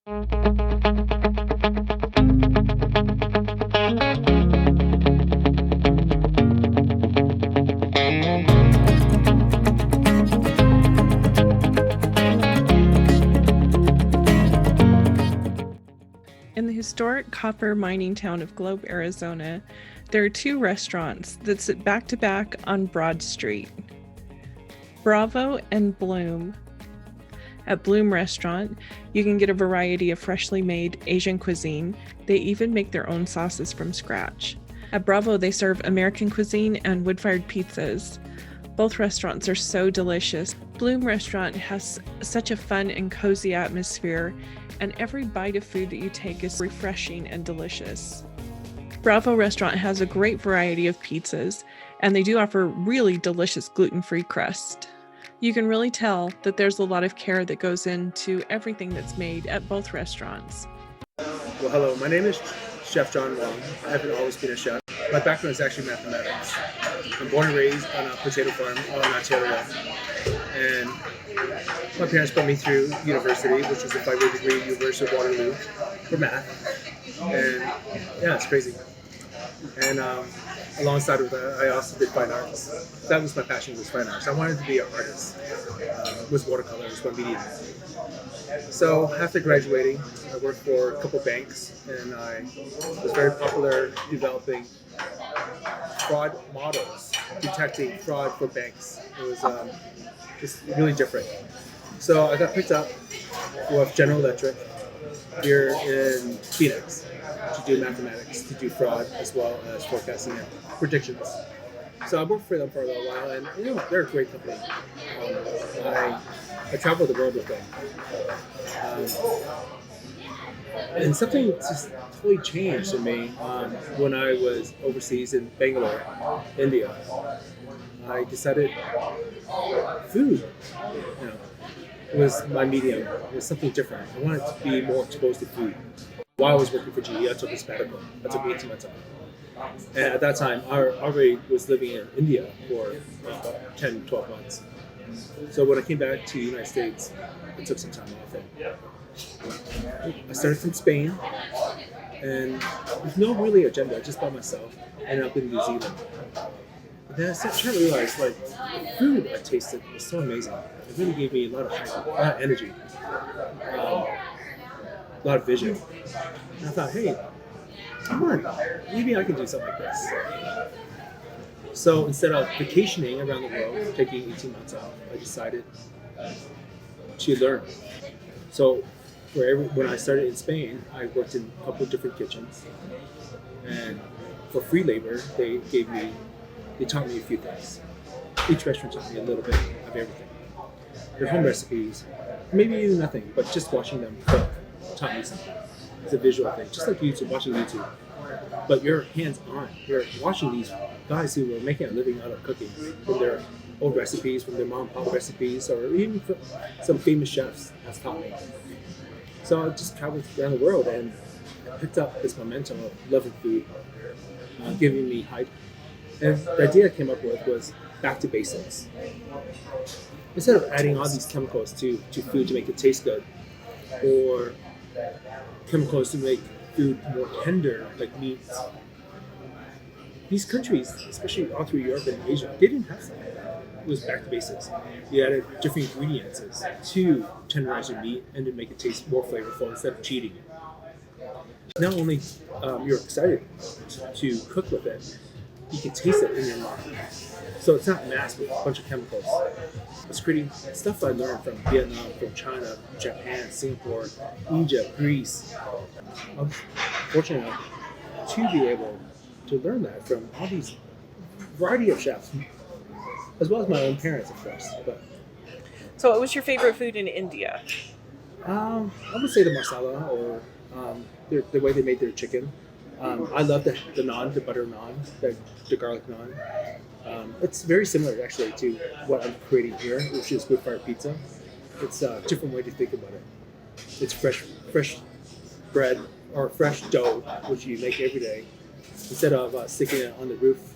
In the historic copper mining town of Globe, Arizona, there are two restaurants that sit back to back on Broad Street: Bravo and Bloom. At Bloom Restaurant, you can get a variety of freshly made Asian cuisine. They even make their own sauces from scratch. At Bravo, they serve American cuisine and wood-fired pizzas. Both restaurants are so delicious. Bloom Restaurant has such a fun and cozy atmosphere, and every bite of food that you take is refreshing and delicious. Bravo Restaurant has a great variety of pizzas, and they do offer really delicious gluten-free crust. You can really tell that there's a lot of care that goes into everything that's made at both restaurants. Well, hello, my name is Chef John Wong. I haven't always been a chef. My background is actually mathematics. I'm born and raised on a potato farm in Ontario. And my parents put me through university, which was a 5-year degree at University of Waterloo for math. And yeah, it's crazy. And alongside of that, I also did fine arts. That was my passion, was fine arts. I wanted to be an artist. Was watercolors, my medium. So after graduating, I worked for a couple banks, and I was very popular developing fraud models, detecting fraud for banks. It was just really different. So I got picked up with General Electric here in Phoenix to do mathematics, to do fraud, as well as forecasting and predictions. So I worked for them for a little while, and they're a great company. I traveled the world with them. And something just totally changed in me when I was overseas in Bangalore, India. I decided food, was my medium. It was something different. I wanted to be more exposed to food. While I was working for GE, I took a sabbatical. I took 18 months off. And at that time, I already was living in India for about 10, 12 months. So when I came back to the United States, I took some time off. And I started from Spain, and with no really agenda, just by myself. Ended up in New Zealand. And then I started to realize, the food I tasted was so amazing. It really gave me a lot of hype, a lot of energy, a lot of vision. And I thought, hey, come on, maybe I can do something like this. So instead of vacationing around the world, taking 18 months off, I decided to learn. So when I started in Spain, I worked in a couple of different kitchens. And for free labor, they taught me a few things. Each restaurant taught me a little bit of everything. Their home recipes, maybe even nothing, but just watching them cook taught me something. It's a visual thing, just like YouTube, watching YouTube. But you're hands-on. You're watching these guys who are making a living out of cooking from their old recipes, from their mom and pop recipes, or even from some famous chefs has taught me. So I just traveled around the world and picked up this momentum of loving food, giving me hype. And the idea I came up with was back to basics. Instead of adding all these chemicals to food to make it taste good, or chemicals to make food more tender, like meats. These countries, especially all through Europe and Asia, they didn't have something like that. It was back to basics. You added different ingredients to tenderize your meat and to make it taste more flavorful instead of cheating it. Not only you're excited to cook with it, you can taste it in your mouth. So it's not masked with a bunch of chemicals. It's creating stuff I learned from Vietnam, from China, Japan, Singapore, Egypt, Greece. I'm fortunate enough to be able to learn that from all these variety of chefs, as well as my own parents, of course. So what was your favorite food in India? I would say the masala, or the way they made their chicken. I love the naan, the butter naan, the garlic naan. It's very similar, actually, to what I'm creating here, which is wood-fired pizza. It's a different way to think about it. It's fresh bread or fresh dough, which you make every day. Instead of sticking it on the roof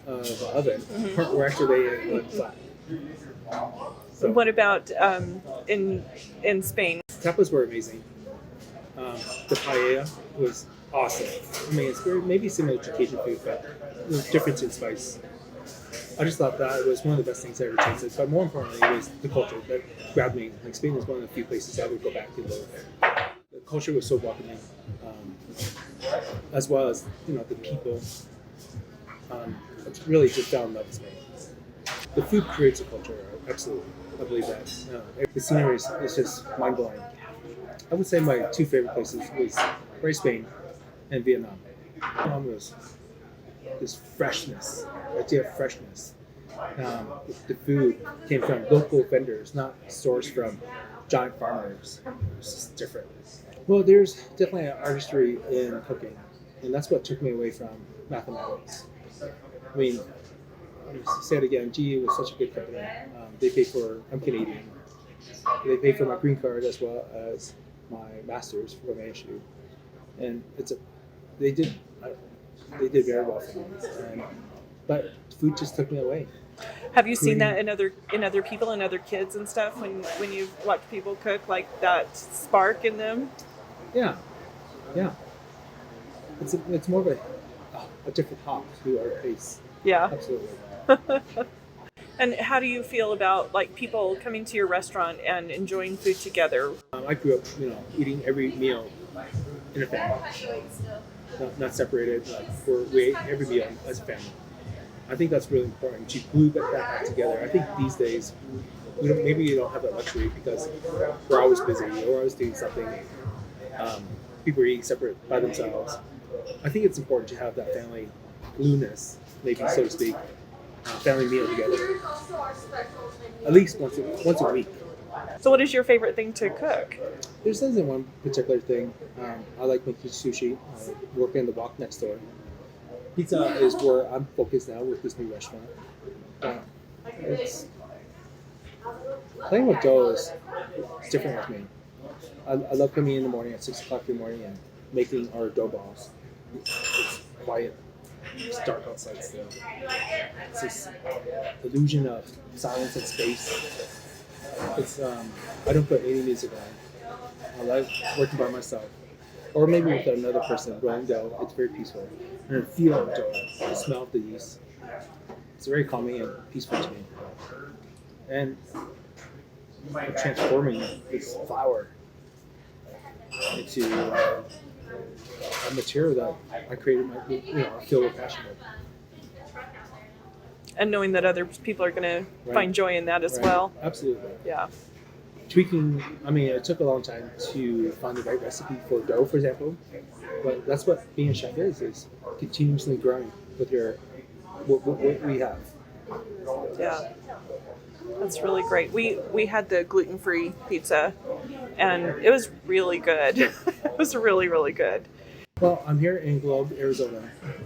of an oven, we're actually laying it flat. So what about in Spain? Tapas were amazing. The paella was awesome. I mean, it's maybe similar to Cajun food, but the difference in spice. I just thought that was one of the best things I ever tasted. But more importantly, it was the culture that grabbed me. Like Spain is one of the few places I would go back to live. The culture was so welcoming, as well as the people. It's really just fell in love with Spain. The food creates a culture, absolutely. I believe that. The scenery is just mind blowing. I would say my two favorite places was Spain and Vietnam. Vietnam was this freshness, idea of freshness. The food came from local vendors, not sourced from giant farmers. It's just different. Well, there's definitely an artistry in cooking, and that's what took me away from mathematics. I mean, I'll say it again, GE was such a good company. They paid for, I'm Canadian, they paid for my green card as well as my master's from ASU. And they did very well for me. But food just took me away. Have you seen that in other people and other kids and stuff when you watch people cook, like that spark in them? Yeah. It's more of a different hop to our taste. Yeah. Absolutely. And how do you feel about like people coming to your restaurant and enjoying food together? I grew up, eating every meal in a family, not separated. We ate every meal as a family. I think that's really important to glue that back together. I think these days, maybe you don't have that luxury because we're always busy, we're always doing something. People are eating separate by themselves. I think it's important to have that family glueness, maybe so to speak, family meal together, at least once a week. So what is your favorite thing to cook? There isn't one particular thing. I like making sushi. I work in the walk next door. Pizza is where I'm focused now with this new restaurant. Playing with dough is different with me. I love coming in the morning at 6 o'clock in the morning and making our dough balls. It's quiet. It's dark outside still. It's this illusion of silence and space. I don't put any music on. I like working by myself. Or maybe with another person rolling dough. It's very peaceful. And the feel of dough, the smell of the yeast. It's very calming and peaceful to me. And I'm transforming this flour into a material that I created I feel with passion with. And knowing that other people are going to find joy in that as well. Absolutely. Yeah. Tweaking, it took a long time to find the right recipe for dough, for example. But that's what being a chef is continuously growing with what we have. Yeah. That's really great. We had the gluten-free pizza, and it was really good. It was really, really good. Well, I'm here in Globe, Arizona.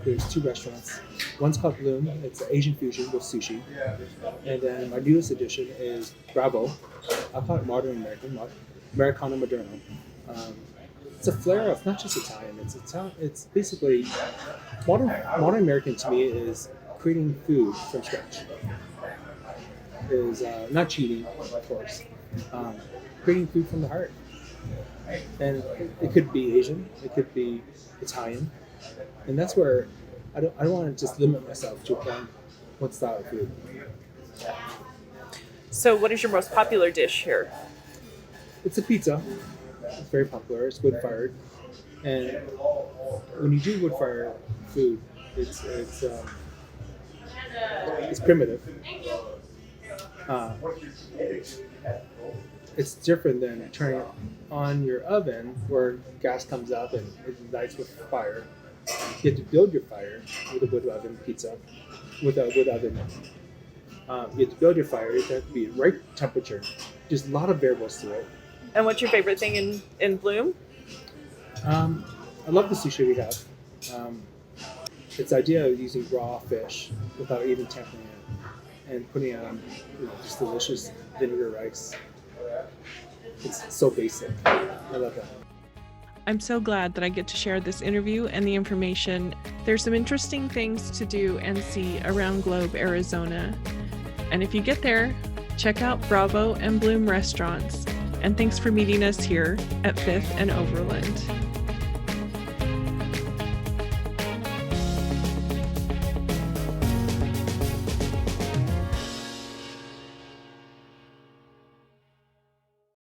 There's two restaurants. One's called Bloom. It's an Asian fusion with sushi. And then my newest addition is Bravo. I'll call it Modern Americano Moderno. It's a flair of not just Italian. It's basically modern American to me is creating food from scratch. Is not cheating, of course. Creating food from the heart. And it could be Asian, it could be Italian, and that's where I don't want to just limit myself to one style of food. So, what is your most popular dish here? It's a pizza. It's very popular. It's wood fired, and when you do wood fired food, it's primitive. It's different than turning it on your oven where gas comes up and it ignites with fire. You have to build your fire with a wood oven pizza, with a wood oven. You have to build your fire. It has to be the right temperature. There's a lot of variables to it. And what's your favorite thing in Bloom? I love the sushi we have. It's the idea of using raw fish without even tempering it and putting it on just delicious vinegar rice. It's so basic. I love that. I'm so glad that I get to share this interview and the information. There's some interesting things to do and see around Globe, Arizona. And if you get there, check out Bravo and Bloom restaurants and thanks for meeting us here at 5th and Overland.